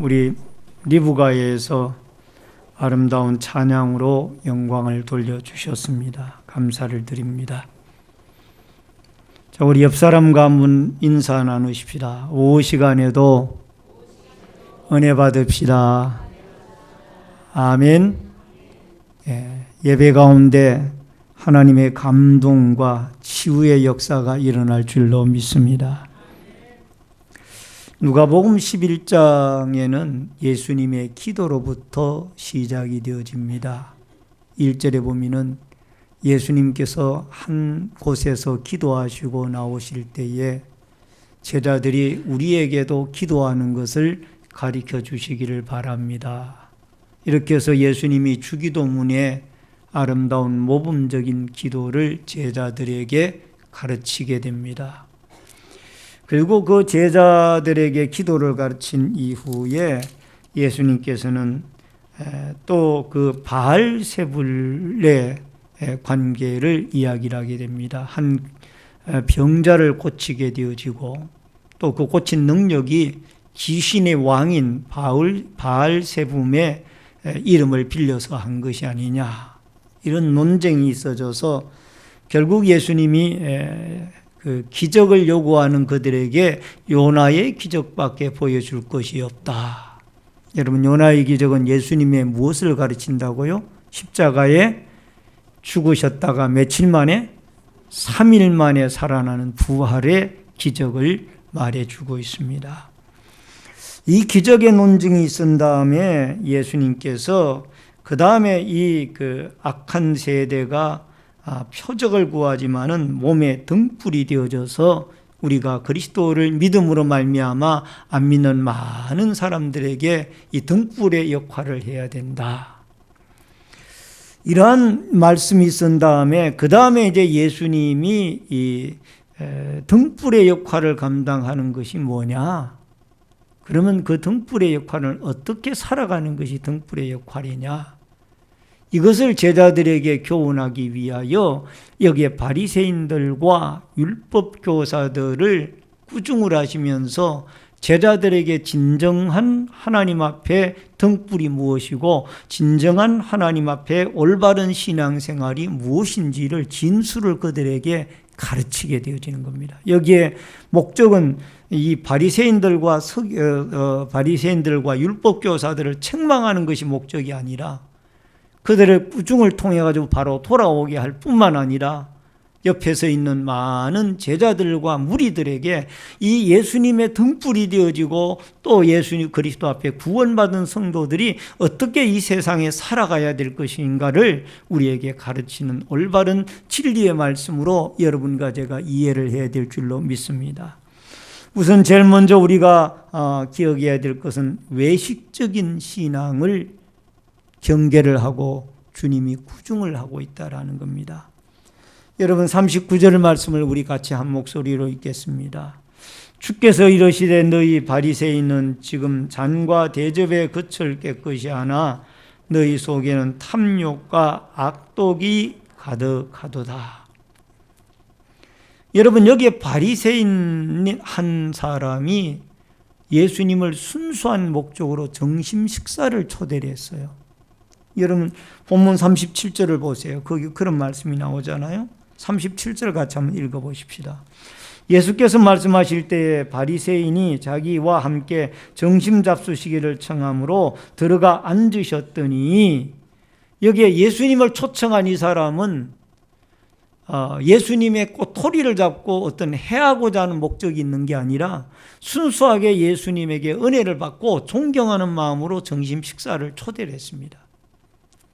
우리 리브가에서 아름다운 찬양으로 영광을 돌려주셨습니다. 감사를 드립니다. 자, 우리 옆 사람과 한번 인사 나누십시다. 오후 시간에도 은혜 받읍시다. 아멘. 예배 가운데 하나님의 감동과 치유의 역사가 일어날 줄로 믿습니다. 누가복음 11장에는 예수님의 기도로부터 시작이 되어집니다. 1절에 보면은 예수님께서 한 곳에서 기도하시고 나오실 때에 제자들이 우리에게도 기도하는 것을 가르쳐 주시기를 바랍니다. 이렇게 해서 예수님이 주기도문에 아름다운 모범적인 기도를 제자들에게 가르치게 됩니다. 그리고 그 제자들에게 기도를 가르친 이후에 예수님께서는 또 그 바알세불의 관계를 이야기를 하게 됩니다. 한 병자를 고치게 되어지고 또 그 고친 능력이 귀신의 왕인 바알세불의 이름을 빌려서 한 것이 아니냐, 이런 논쟁이 있어져서 결국 예수님이 그 기적을 요구하는 그들에게 요나의 기적밖에 보여줄 것이 없다. 여러분, 요나의 기적은 예수님의 무엇을 가르친다고요? 십자가에 죽으셨다가 며칠 만에 3일 만에 살아나는 부활의 기적을 말해주고 있습니다. 이 기적의 논증이 있은 다음에 예수님께서 그 다음에 이 악한 세대가 표적을 구하지만은 몸에 등불이 되어져서 우리가 그리스도를 믿음으로 말미암아 안 믿는 많은 사람들에게 이 등불의 역할을 해야 된다. 이러한 말씀이 있은 다음에 그 다음에 이제 예수님이 이 등불의 역할을 감당하는 것이 뭐냐? 그러면 그 등불의 역할을 어떻게 살아가는 것이 등불의 역할이냐? 이것을 제자들에게 교훈하기 위하여 여기에 바리새인들과 율법 교사들을 꾸중을 하시면서 제자들에게 진정한 하나님 앞에 등불이 무엇이고 진정한 하나님 앞에 올바른 신앙생활이 무엇인지를 진술을 그들에게 가르치게 되어지는 겁니다. 여기에 목적은 이 바리새인들과 율법 교사들을 책망하는 것이 목적이 아니라 그들의 꾸중을 통해 가지고 바로 돌아오게 할 뿐만 아니라 옆에서 있는 많은 제자들과 무리들에게 이 예수님의 등불이 되어지고 또 예수님 그리스도 앞에 구원받은 성도들이 어떻게 이 세상에 살아가야 될 것인가를 우리에게 가르치는 올바른 진리의 말씀으로 여러분과 제가 이해를 해야 될 줄로 믿습니다. 우선 제일 먼저 우리가 기억해야 될 것은 외식적인 신앙을 경계를 하고 주님이 구중을 하고 있다라는 겁니다. 여러분, 39절 말씀을 우리 같이 한 목소리로 읽겠습니다. 주께서 이르시되 너희 바리새인은 지금 잔과 대접의 겉을 깨끗이 하나 너희 속에는 탐욕과 악독이 가득하도다. 여러분, 여기에 바리새인 한 사람이 예수님을 순수한 목적으로 점심 식사를 초대를 했어요. 여러분, 본문 37절을 보세요. 거기 그런 말씀이 나오잖아요. 37절 같이 한번 읽어보십시다. 예수께서 말씀하실 때에 바리새인이 자기와 함께 점심 잡수시기를 청함으로 들어가 앉으셨더니, 여기에 예수님을 초청한 이 사람은 예수님의 꼬투리를 잡고 어떤 해하고자 하는 목적이 있는 게 아니라 순수하게 예수님에게 은혜를 받고 존경하는 마음으로 점심 식사를 초대를 했습니다.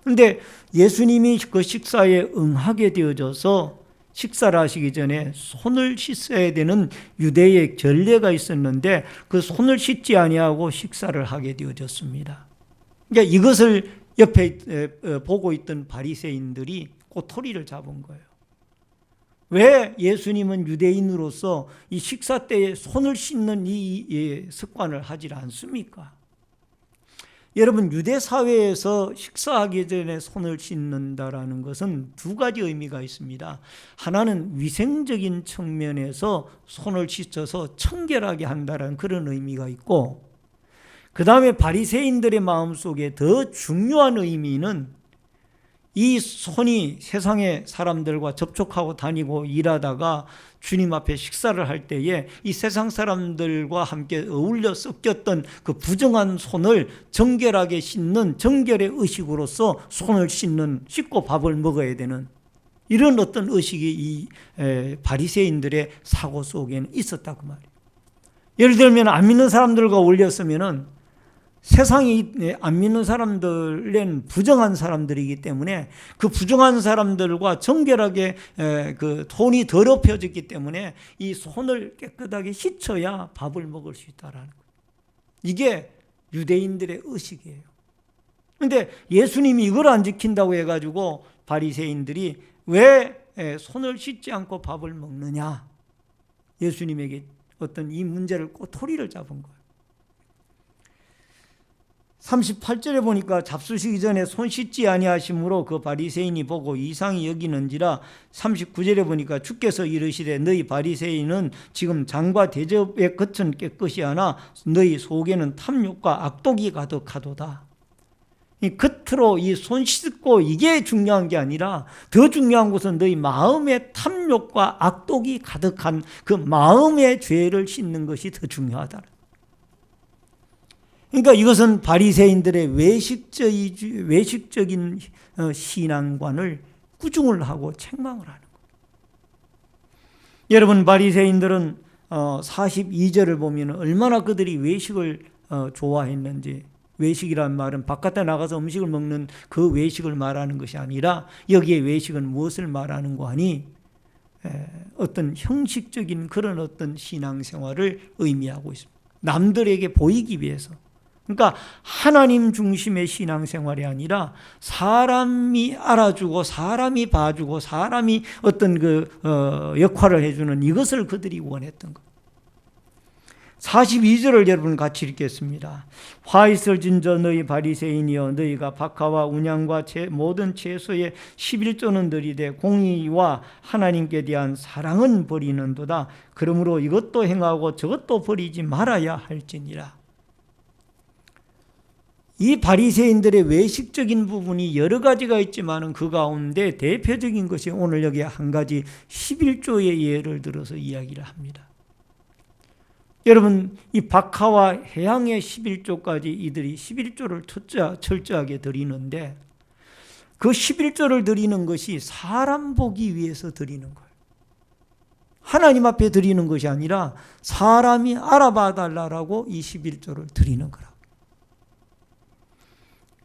그런데 예수님이 그 식사에 응하게 되어져서 식사를 하시기 전에 손을 씻어야 되는 유대의 전례가 있었는데 그 손을 씻지 아니하고 식사를 하게 되어졌습니다. 그러니까 이것을 옆에 보고 있던 바리새인들이 꼬투리를 잡은 거예요. 왜 예수님은 유대인으로서 이 식사 때에 손을 씻는 이 습관을 하지 않습니까? 여러분, 유대 사회에서 식사하기 전에 손을 씻는다라는 것은 두 가지 의미가 있습니다. 하나는 위생적인 측면에서 손을 씻어서 청결하게 한다는 그런 의미가 있고, 그 다음에 바리새인들의 마음속에 더 중요한 의미는 이 손이 세상의 사람들과 접촉하고 다니고 일하다가 주님 앞에 식사를 할 때에 이 세상 사람들과 함께 어울려 섞였던 그 부정한 손을 정결하게 씻는 정결의 의식으로서 손을 씻고 밥을 먹어야 되는 이런 어떤 의식이 이 바리새인들의 사고 속에는 있었다고 말이에요. 예를 들면 안 믿는 사람들과 어울렸으면은 세상이 안 믿는 사람들은 부정한 사람들이기 때문에 그 부정한 사람들과 정결하게 그 손이 더럽혀졌기 때문에 이 손을 깨끗하게 씻어야 밥을 먹을 수 있다라는 거예요. 이게 유대인들의 의식이에요. 그런데 예수님이 이걸 안 지킨다고 해가지고 바리새인들이 왜 손을 씻지 않고 밥을 먹느냐? 예수님에게 어떤 이 문제를 꼬투리를 잡은 거예요. 38절에 보니까 잡수시기 전에 손 씻지 아니하심으로 그 바리새인이 보고 이상히 여기는지라. 39절에 보니까 주께서 이르시되 너희 바리새인은 지금 장과 대접의 겉은 깨끗이 하나 너희 속에는 탐욕과 악독이 가득하도다. 이 겉으로 이 손 씻고 이게 중요한 게 아니라 더 중요한 것은 너희 마음의 탐욕과 악독이 가득한 그 마음의 죄를 씻는 것이 더 중요하다. 그러니까 이것은 바리새인들의 외식적인 신앙관을 꾸중을 하고 책망을 하는 거예요. 여러분, 바리새인들은 42절을 보면 얼마나 그들이 외식을 좋아했는지, 외식이란 말은 바깥에 나가서 음식을 먹는 그 외식을 말하는 것이 아니라 여기에 외식은 무엇을 말하는 거 하니 어떤 형식적인 그런 어떤 신앙생활을 의미하고 있습니다. 남들에게 보이기 위해서. 그러니까 하나님 중심의 신앙생활이 아니라 사람이 알아주고 사람이 봐주고 사람이 어떤 역할을 해주는 이것을 그들이 원했던 것. 42절을 여러분 같이 읽겠습니다. 화 있을 진저 너희 바리새인이여 너희가 박하와 운양과 모든 채소의 11조는 들이되 공의와 하나님께 대한 사랑은 버리는도다. 그러므로 이것도 행하고 저것도 버리지 말아야 할지니라. 이 바리새인들의 외식적인 부분이 여러 가지가 있지만 그 가운데 대표적인 것이 오늘 여기 한 가지 11조의 예를 들어서 이야기를 합니다. 여러분, 이 박하와 해양의 11조까지 이들이 11조를 철저하게 드리는데 그 11조를 드리는 것이 사람 보기 위해서 드리는 거예요. 하나님 앞에 드리는 것이 아니라 사람이 알아봐 달라고 이 11조를 드리는 거라고.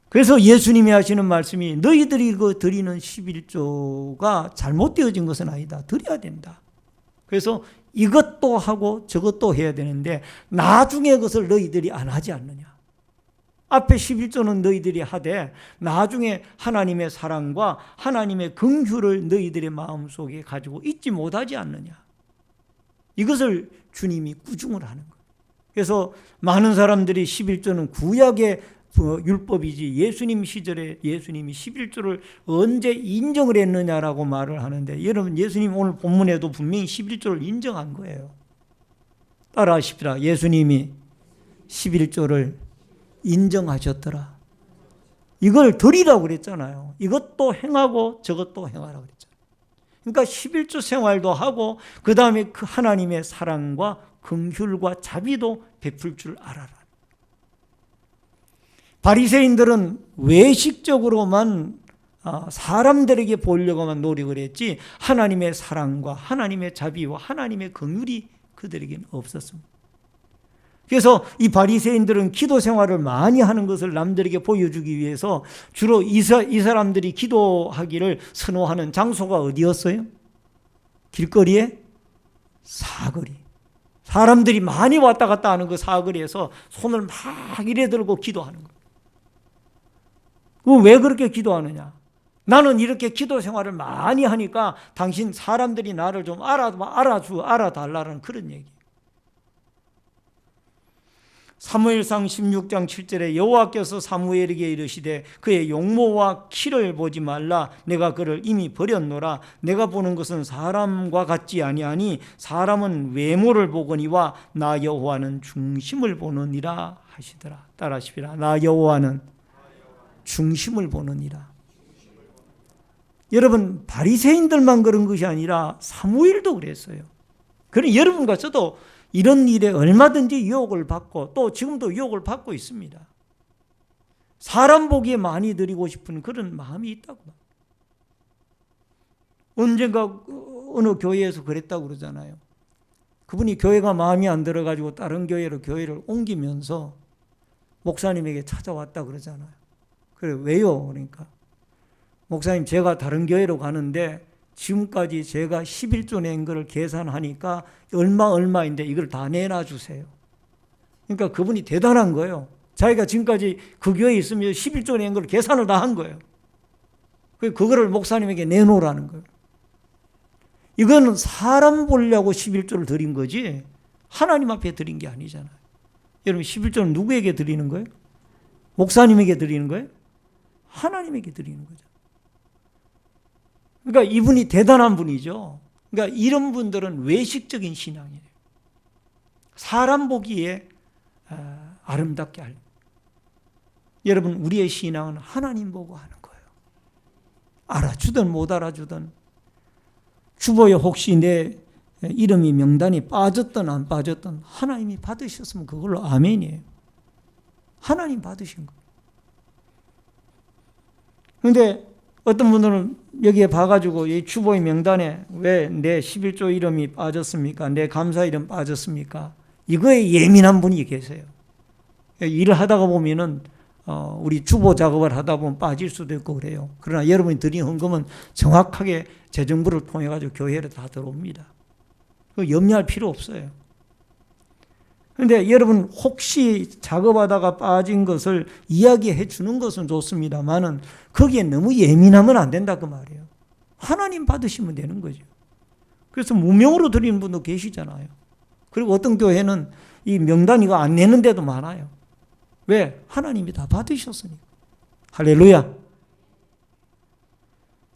그래서 예수님이 하시는 말씀이 너희들이 드리는 11조가 잘못되어진 것은 아니다. 드려야 된다. 그래서 이것도 하고 저것도 해야 되는데 나중에 그것을 너희들이 안 하지 않느냐. 앞에 11조는 너희들이 하되 나중에 하나님의 사랑과 하나님의 긍휼을 너희들의 마음속에 가지고 있지 못하지 않느냐. 이것을 주님이 꾸중을 하는 거예요. 그래서 많은 사람들이 11조는 구약의 율법이지 예수님 시절에 예수님이 11조를 언제 인정을 했느냐라고 말을 하는데 여러분, 예수님 오늘 본문에도 분명히 11조를 인정한 거예요. 따라 하십시다. 예수님이 11조를 인정하셨더라. 이걸 드리라고 그랬잖아요. 이것도 행하고 저것도 행하라고 그랬잖아요. 그러니까 11조 생활도 하고 그 다음에 그 하나님의 사랑과 긍휼과 자비도 베풀 줄 알아라. 바리새인들은 외식적으로만 사람들에게 보이려고만 노력을 했지 하나님의 사랑과 하나님의 자비와 하나님의 긍휼이 그들에게는 없었습니다. 그래서 이 바리새인들은 기도 생활을 많이 하는 것을 남들에게 보여주기 위해서 주로 이 사람들이 기도하기를 선호하는 장소가 어디였어요? 길거리에? 사거리. 사람들이 많이 왔다 갔다 하는 그 사거리에서 손을 막 이래 들고 기도하는 거예요. 왜 그렇게 기도하느냐? 나는 이렇게 기도 생활을 많이 하니까 당신 사람들이 나를 좀 알아달라는 그런 얘기. 사무엘상 16장 7절에 여호와께서 사무엘에게 이르시되 그의 용모와 키를 보지 말라. 내가 그를 이미 버렸노라. 내가 보는 것은 사람과 같지 아니하니 사람은 외모를 보거니와 나 여호와는 중심을 보느니라 하시더라. 따라하십시다. 나 여호와는 중심을 보느니라. 여러분, 바리새인들만 그런 것이 아니라 사무엘도 그랬어요. 그럼 여러분과 저도 이런 일에 얼마든지 유혹을 받고 또 지금도 유혹을 받고 있습니다. 사람 보기에 많이 드리고 싶은 그런 마음이 있다고. 언젠가 어느 교회에서 그랬다고 그러잖아요. 그분이 교회가 마음에 안 들어가지고 다른 교회로 교회를 옮기면서 목사님에게 찾아왔다 그러잖아요. 그래, 왜요? 그러니까 목사님, 제가 다른 교회로 가는데 지금까지 제가 11조 낸 거를 계산하니까 얼마인데 이걸 다 내놔 주세요. 그러니까 그분이 대단한 거예요. 자기가 지금까지 그 교회에 있으면 11조 낸 걸 계산을 다 한 거예요. 그거를 목사님에게 내놓으라는 거예요. 이거는 사람 보려고 11조를 드린 거지 하나님 앞에 드린 게 아니잖아요. 여러분, 11조는 누구에게 드리는 거예요? 목사님에게 드리는 거예요? 하나님에게 드리는 거죠. 그러니까 이분이 대단한 분이죠. 그러니까 이런 분들은 외식적인 신앙이에요. 사람 보기에 아름답게 할. 여러분, 우리의 신앙은 하나님 보고 하는 거예요. 알아주든 못 알아주든, 주보에 혹시 내 이름이 명단이 빠졌든 안 빠졌든 하나님이 받으셨으면 그걸로 아멘이에요. 하나님 받으신 거. 그런데 어떤 분들은 여기에 봐가지고 이 주보의 명단에 왜 내 11조 이름이 빠졌습니까? 내 감사 이름 빠졌습니까? 이거에 예민한 분이 계세요. 일을 하다가 보면은 우리 주보 작업을 하다 보면 빠질 수도 있고 그래요. 그러나 여러분이 드린 헌금은 정확하게 재정부를 통해 가지고 교회로 다 들어옵니다. 염려할 필요 없어요. 그런데 여러분, 혹시 작업하다가 빠진 것을 이야기해 주는 것은 좋습니다만은 거기에 너무 예민하면 안 된다 그 말이에요. 하나님 받으시면 되는 거죠. 그래서 무명으로 드리는 분도 계시잖아요. 그리고 어떤 교회는 이 명단 이거 안 내는 데도 많아요. 왜? 하나님이 다 받으셨으니까. 할렐루야.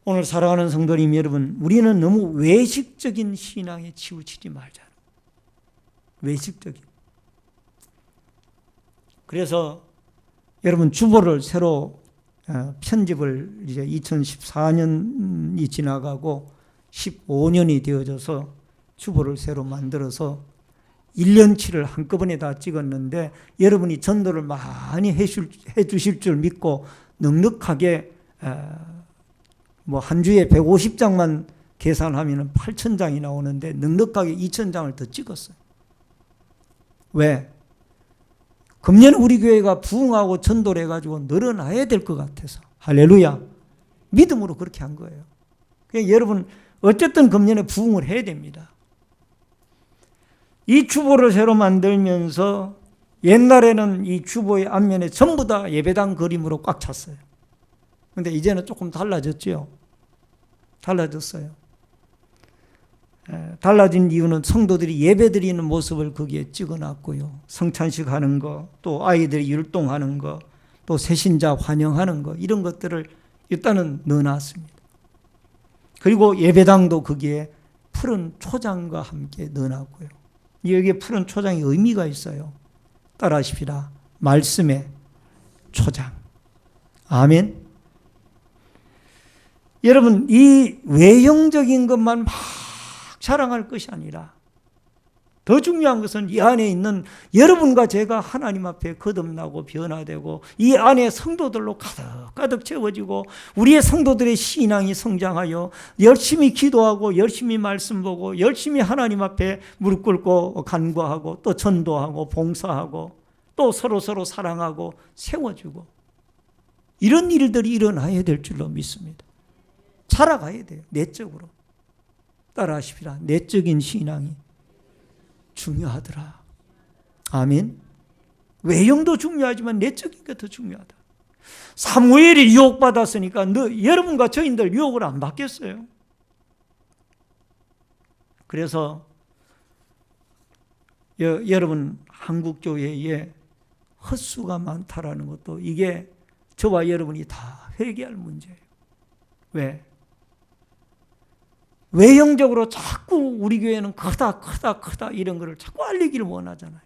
오늘 살아가는 성도님 여러분, 우리는 너무 외식적인 신앙에 치우치지 말자. 외식적인. 그래서 여러분, 주보를 새로 편집을 이제 2014년이 지나가고 15년이 되어져서 주보를 새로 만들어서 1년치를 한꺼번에 다 찍었는데 여러분이 전도를 많이 해 주실 줄 믿고 넉넉하게 뭐 한 주에 150장만 계산하면 8,000장이 나오는데 넉넉하게 2,000장을 더 찍었어요. 왜? 금년 우리 교회가 부흥하고 전도를 해가지고 늘어나야 될 것 같아서. 할렐루야. 믿음으로 그렇게 한 거예요. 그러니까 여러분, 어쨌든 금년에 부흥을 해야 됩니다. 이 주보를 새로 만들면서 옛날에는 이 주보의 앞면에 전부 다 예배당 그림으로 꽉 찼어요. 그런데 이제는 조금 달라졌죠. 달라졌어요. 달라진 이유는 성도들이 예배 드리는 모습을 거기에 찍어놨고요. 성찬식 하는 거, 또 아이들이 율동하는 거, 또 새신자 환영하는 거, 이런 것들을 일단은 넣어놨습니다. 그리고 예배당도 거기에 푸른 초장과 함께 넣어놨고요. 여기에 푸른 초장이 의미가 있어요. 따라하십시다. 말씀의 초장. 아멘. 여러분, 이 외형적인 것만 막 자랑할 것이 아니라 더 중요한 것은 이 안에 있는 여러분과 제가 하나님 앞에 거듭나고 변화되고 이 안에 성도들로 가득 채워지고 우리의 성도들의 신앙이 성장하여 열심히 기도하고 열심히 말씀 보고 열심히 하나님 앞에 무릎 꿇고 간구하고 또 전도하고 봉사하고 또 서로 사랑하고 세워주고 이런 일들이 일어나야 될 줄로 믿습니다. 살아가야 돼요. 내적으로. 따라하십시다. 내적인 신앙이 중요하더라. 아멘. 외형도 중요하지만 내적인 게 더 중요하다. 사무엘이 유혹받았으니까 여러분과 저희들 유혹을 안 받겠어요. 그래서 여러분 한국교회에 헛수가 많다라는 것도 이게 저와 여러분이 다 회개할 문제예요. 왜? 외형적으로 자꾸 우리 교회는 크다 이런 거를 자꾸 알리기를 원하잖아요.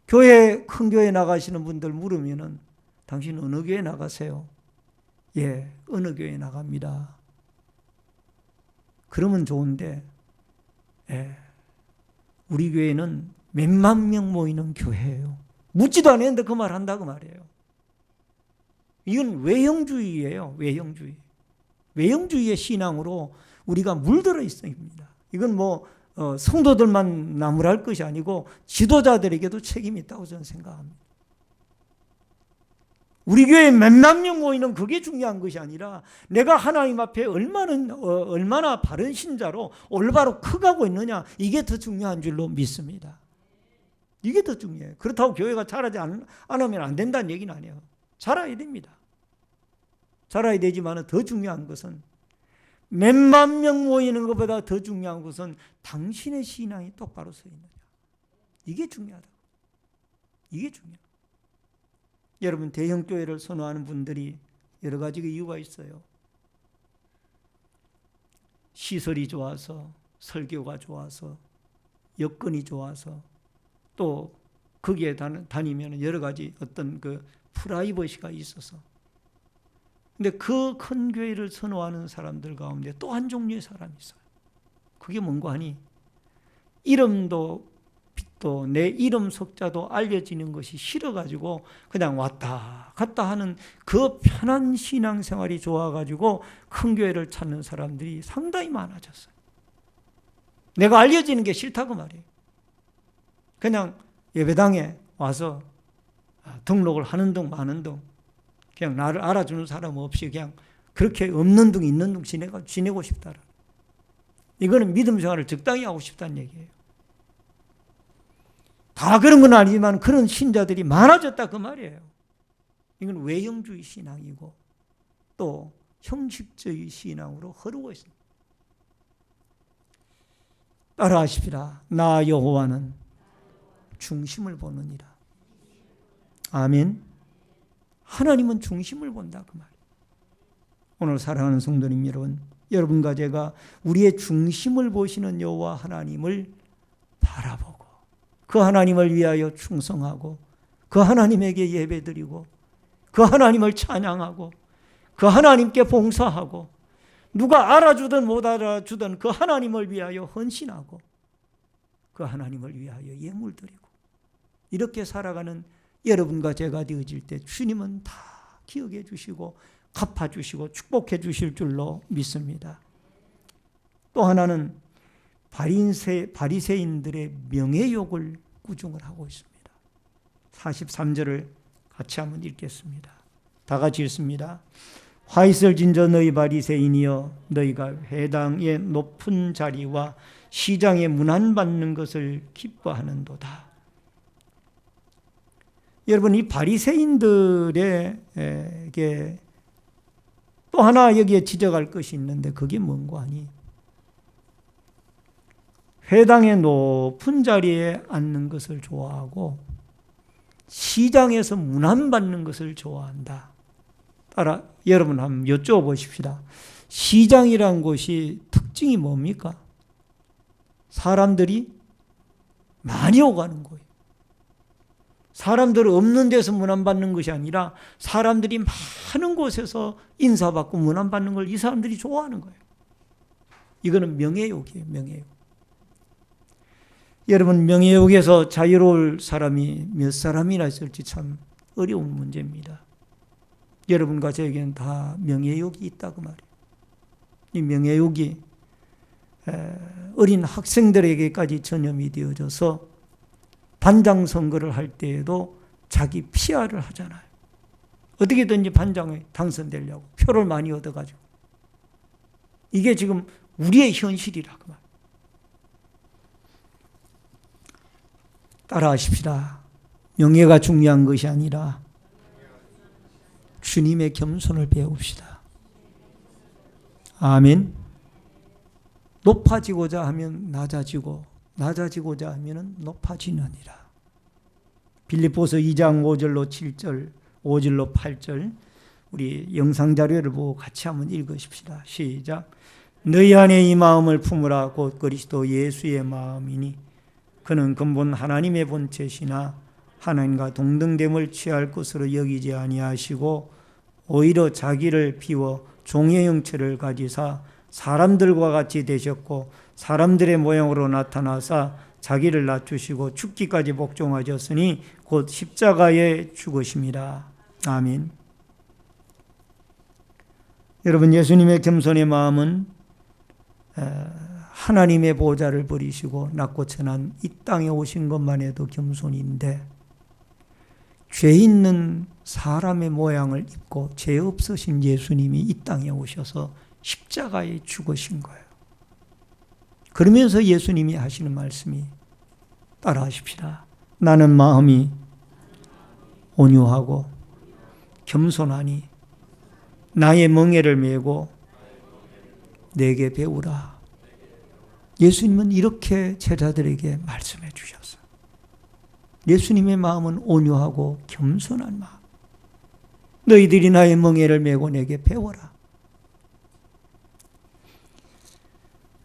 큰 교회 나가시는 분들 물으면은 당신 어느 교회 나가세요? 예, 어느 교회 나갑니다. 그러면 좋은데, 예, 우리 교회는 몇만 명 모이는 교회예요. 묻지도 않았는데 그 말 한다고 말이에요. 이건 외형주의예요. 외형주의의 신앙으로 우리가 물들어 있습니다. 이건 성도들만 나무랄 것이 아니고 지도자들에게도 책임이 있다고 저는 생각합니다. 우리 교회에 몇만 명 모이는 그게 중요한 것이 아니라 내가 하나님 앞에 얼마나 바른 신자로 올바로 커가고 있느냐, 이게 더 중요한 줄로 믿습니다. 이게 더 중요해요. 그렇다고 교회가 자라지 않으면 안 된다는 얘기는 아니에요. 자라야 됩니다. 자라야 되지만 더 중요한 것은, 몇만 명 모이는 것보다 더 중요한 것은 당신의 신앙이 똑바로 서 있느냐. 이게 중요하다. 이게 중요해요. 여러분, 대형교회를 선호하는 분들이 여러 가지 이유가 있어요. 시설이 좋아서, 설교가 좋아서, 여건이 좋아서, 또 거기에 다니면 여러 가지 어떤 프라이버시가 있어서. 근데 그 큰 교회를 선호하는 사람들 가운데 또 한 종류의 사람이 있어요. 그게 뭔가 하니, 이름도 또 내 이름 석자도 알려지는 것이 싫어가지고 그냥 왔다 갔다 하는 그 편한 신앙생활이 좋아가지고 큰 교회를 찾는 사람들이 상당히 많아졌어요. 내가 알려지는 게 싫다고 말이에요. 그냥 예배당에 와서 등록을 하는 둥 마는 둥, 그냥 나를 알아주는 사람 없이 그냥 그렇게 없는 둥 있는 둥 지내고 싶다. 이거는 믿음 생활을 적당히 하고 싶다는 얘기예요. 다 그런 건 아니지만 그런 신자들이 많아졌다 그 말이에요. 이건 외형주의 신앙이고 또 형식주의 신앙으로 흐르고 있습니다. 따라하십시다. 나 여호와는 중심을 보느니라. 아멘. 하나님은 중심을 본다 그 말이에요. 오늘 사랑하는 성도님 여러분, 여러분과 제가 우리의 중심을 보시는 여호와 하나님을 바라보고 그 하나님을 위하여 충성하고 그 하나님에게 예배드리고 그 하나님을 찬양하고 그 하나님께 봉사하고 누가 알아주든 못 알아주든 그 하나님을 위하여 헌신하고 그 하나님을 위하여 예물드리고 이렇게 살아가는 여러분과 제가 되어질 때 주님은 다 기억해 주시고 갚아주시고 축복해 주실 줄로 믿습니다. 또 하나는 바리새인들의 명예욕을 꾸중을 하고 있습니다. 43절을 같이 한번 읽겠습니다. 다 같이 읽습니다. 화 있을 진저 너희 바리새인이여, 너희가 회당의 높은 자리와 시장에 문안받는 것을 기뻐하는도다. 여러분, 이 바리새인들에게 또 하나 여기에 지적할 것이 있는데 그게 뭔고 하니, 회당의 높은 자리에 앉는 것을 좋아하고 시장에서 문안받는 것을 좋아한다. 따라 여러분 한번 여쭤보십시다. 시장이란 곳이 특징이 뭡니까? 사람들이 많이 오가는 거예요. 사람들 없는 데서 문안받는 것이 아니라 사람들이 많은 곳에서 인사받고 문안받는 걸 이 사람들이 좋아하는 거예요. 이거는 명예욕이에요. 명예욕. 여러분, 명예욕에서 자유로울 사람이 몇 사람이나 있을지 참 어려운 문제입니다. 여러분과 저에게는 다 명예욕이 있다고 말이에요. 이 명예욕이 어린 학생들에게까지 전염이 되어져서 반장 선거를 할 때에도 자기 PR을 하잖아요. 어떻게든지 반장에 당선되려고 표를 많이 얻어가지고. 이게 지금 우리의 현실이라고 말이에요. 따라하십시다. 명예가 중요한 것이 아니라 주님의 겸손을 배웁시다. 아멘. 높아지고자 하면 낮아지고 낮아지고자 하면 높아지느니라. 빌립보서 2장 5절로 7절, 5절로 8절 우리 영상 자료를 보고 같이 한번 읽으십시다. 시작. 너희 안에 이 마음을 품으라. 곧 그리스도 예수의 마음이니 그는 근본 하나님의 본체시나 하나님과 동등됨을 취할 것으로 여기지 아니하시고 오히려 자기를 비워 종의 형체를 가지사 사람들과 같이 되셨고 사람들의 모양으로 나타나사 자기를 낮추시고 죽기까지 복종하셨으니 곧 십자가에 죽으심이라. 아멘. 여러분, 예수님의 겸손의 마음은 하나님의 보좌를 버리시고 낮고 천한 이 땅에 오신 것만 해도 겸손인데 죄 있는 사람의 모양을 입고 죄 없으신 예수님이 이 땅에 오셔서 십자가에 죽으신 거예요. 그러면서 예수님이 하시는 말씀이 따라 하십시다. 나는 마음이 온유하고 겸손하니 나의 멍에를 메고 내게 배우라. 예수님은 이렇게 제자들에게 말씀해 주셨어요. 예수님의 마음은 온유하고 겸손한 마음. 너희들이 나의 멍에를 메고 내게 배워라.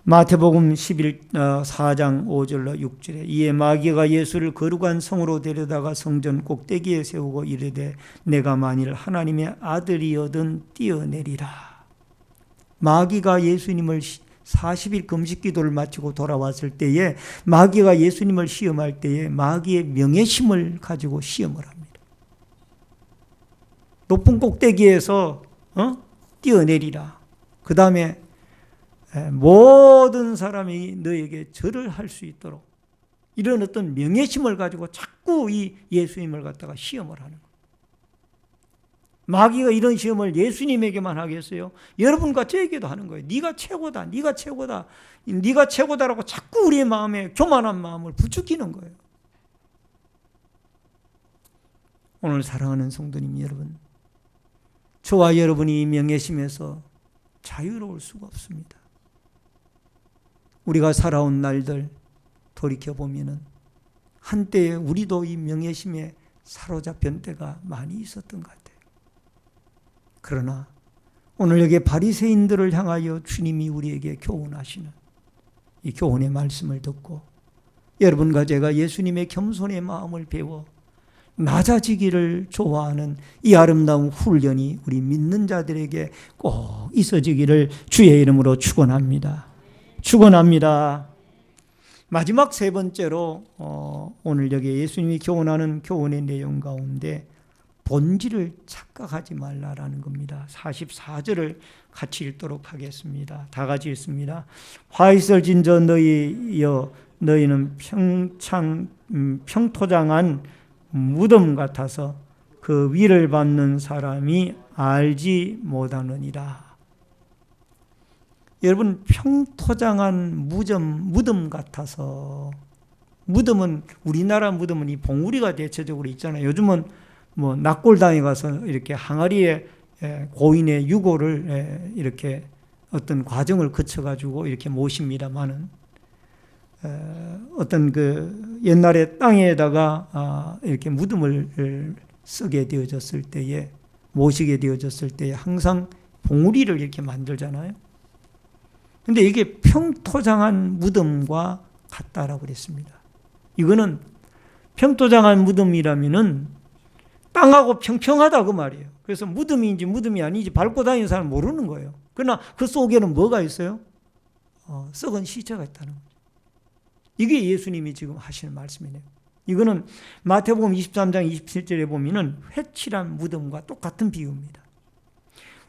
마태복음 4장 5절로 6절에 이에 마귀가 예수를 거룩한 성으로 데려다가 성전 꼭대기에 세우고 이르되 내가 만일 하나님의 아들이거든 뛰어내리라. 마귀가 예수님을 40일 금식 기도를 마치고 돌아왔을 때에 마귀가 예수님을 시험할 때에 마귀의 명예심을 가지고 시험을 합니다. 높은 꼭대기에서 뛰어내리라. 그 다음에 모든 사람이 너에게 절을 할 수 있도록 이런 어떤 명예심을 가지고 자꾸 이 예수님을 갖다가 시험을 하는 거예요. 마귀가 이런 시험을 예수님에게만 하겠어요? 여러분과 저에게도 하는 거예요. 네가 최고다, 네가 최고다, 네가 최고다라고 자꾸 우리의 마음에 교만한 마음을 부추기는 거예요. 오늘 사랑하는 성도님 여러분, 저와 여러분이 이 명예심에서 자유로울 수가 없습니다. 우리가 살아온 날들 돌이켜보면 한때에 우리도 이 명예심에 사로잡힌 때가 많이 있었던 것 같아요. 그러나 오늘 여기 바리새인들을 향하여 주님이 우리에게 교훈하시는 이 교훈의 말씀을 듣고 여러분과 제가 예수님의 겸손의 마음을 배워 낮아지기를 좋아하는 이 아름다운 훈련이 우리 믿는 자들에게 꼭 있어지기를 주의 이름으로 축원합니다. 축원합니다. 마지막 세 번째로 오늘 여기 예수님이 교훈하는 교훈의 내용 가운데 본질을 착각하지 말라라는 겁니다. 44절을 같이 읽도록 하겠습니다. 다 같이 읽습니다. 화 있을 진저 너희여 너희는 평토장한 무덤 같아서 그 위를 받는 사람이 알지 못하느니라. 여러분, 평토장한 무덤 같아서, 무덤은 우리나라 무덤은 이 봉우리가 대체적으로 있잖아요. 요즘은 뭐 낙골당에 가서 이렇게 항아리에 고인의 유골을 이렇게 어떤 과정을 거쳐가지고 이렇게 모십니다만은 어떤 그 옛날에 땅에다가 이렇게 무덤을 쓰게 되어졌을 때에, 모시게 되어졌을 때에 항상 봉우리를 이렇게 만들잖아요. 근데 이게 평토장한 무덤과 같다라고 그랬습니다. 이거는 평토장한 무덤이라면은 땅하고 평평하다 그 말이에요. 그래서 무덤인지 무덤이 아닌지 밟고 다니는 사람은 모르는 거예요. 그러나 그 속에는 뭐가 있어요? 썩은 시체가 있다는 거죠. 이게 예수님이 지금 하시는 말씀이네요. 이거는 마태복음 23장 27절에 보면은 회칠한 무덤과 똑같은 비유입니다.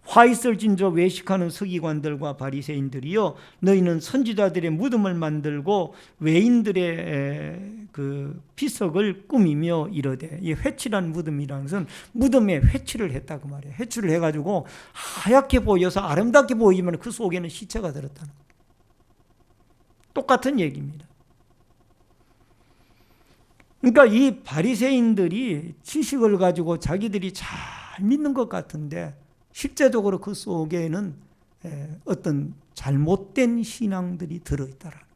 화 있을 진저 외식하는 서기관들과 바리새인들이여 너희는 선지자들의 무덤을 만들고 외인들의 그 비석을 꾸미며 이르되, 이 회칠한 무덤이라는 것은 무덤에 회칠을 했다 그 말이에요. 회칠을 해가지고 하얗게 보여서 아름답게 보이면 그 속에는 시체가 들었다는 거예요. 똑같은 얘기입니다. 그러니까 이 바리새인들이 지식을 가지고 자기들이 잘 믿는 것 같은데 실제적으로 그 속에는 어떤 잘못된 신앙들이 들어있다라는 거예요.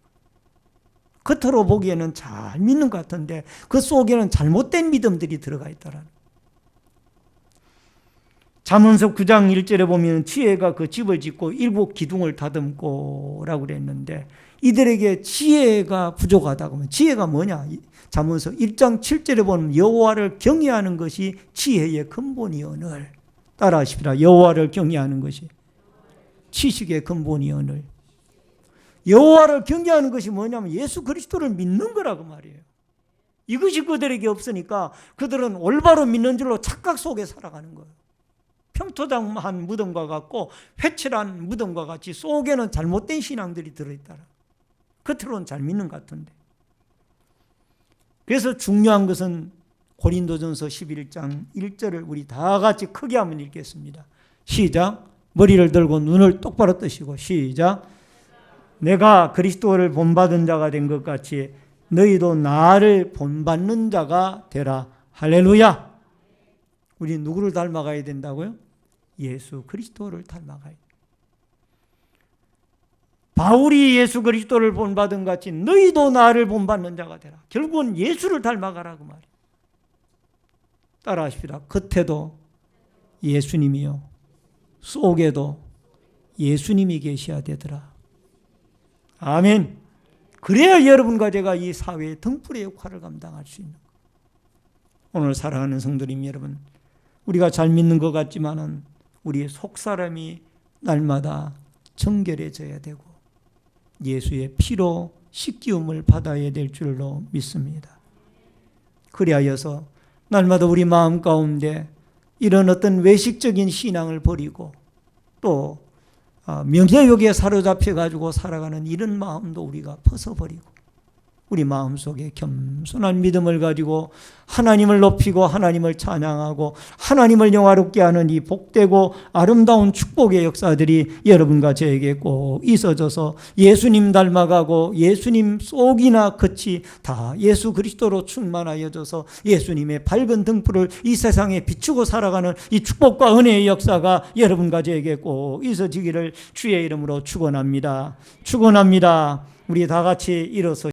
겉으로 보기에는 잘 믿는 것 같은데 그 속에는 잘못된 믿음들이 들어가 있다라는. 잠언서 9장 1절에 보면 지혜가 그 집을 짓고 7 기둥을 다듬고 라고 그랬는데 이들에게 지혜가 부족하다고 하면 지혜가 뭐냐? 잠언서 1장 7절에 보면 여호와를 경외하는 것이 지혜의 근본이오늘. 따라하십시다. 여호와를 경외하는 것이 지식의 근본이오늘. 여호와를 경외하는 것이 뭐냐면 예수 그리스도를 믿는 거라고 말이에요. 이것이 그들에게 없으니까 그들은 올바로 믿는 줄로 착각 속에 살아가는 거예요. 평토장한 무덤과 같고 회칠한 무덤과 같이 속에는 잘못된 신앙들이 들어있다라. 겉으로는 잘 믿는 것 같은데. 그래서 중요한 것은 고린도전서 11장 1절을 우리 다 같이 크게 한번 읽겠습니다. 시작. 머리를 들고 눈을 똑바로 뜨시고 시작. 내가 그리스도를 본받은 자가 된 것 같이 너희도 나를 본받는 자가 되라. 할렐루야. 우리 누구를 닮아가야 된다고요? 예수 그리스도를 닮아가야 돼. 바울이 예수 그리스도를 본받은 같이 너희도 나를 본받는 자가 되라. 결국은 예수를 닮아가라고 말이에요. 따라하십시다. 겉에도 예수님이요, 속에도 예수님이 계셔야 되더라. 아멘. 그래야 여러분과 제가 이 사회의 등불의 역할을 감당할 수 있는 거예요. 오늘 사랑하는 성도님 여러분, 우리가 잘 믿는 것 같지만은 우리의 속사람이 날마다 정결해져야 되고 예수의 피로 씻기움을 받아야 될 줄로 믿습니다. 그리하여서 날마다 우리 마음 가운데 이런 어떤 외식적인 신앙을 버리고 또 명예욕에 사로잡혀 가지고 살아가는 이런 마음도 우리가 벗어버리고 우리 마음속에 겸손한 믿음을 가지고 하나님을 높이고 하나님을 찬양하고 하나님을 영화롭게 하는 이 복되고 아름다운 축복의 역사들이 여러분과 저에게 꼭 있어져서 예수님 닮아가고 예수님 속이나 겉이 다 예수 그리스도로 충만하여져서 예수님의 밝은 등불을 이 세상에 비추고 살아가는 이 축복과 은혜의 역사가 여러분과 저에게 꼭 있어지기를 주의 이름으로 축원합니다. 축원합니다. 우리 다 같이 일어서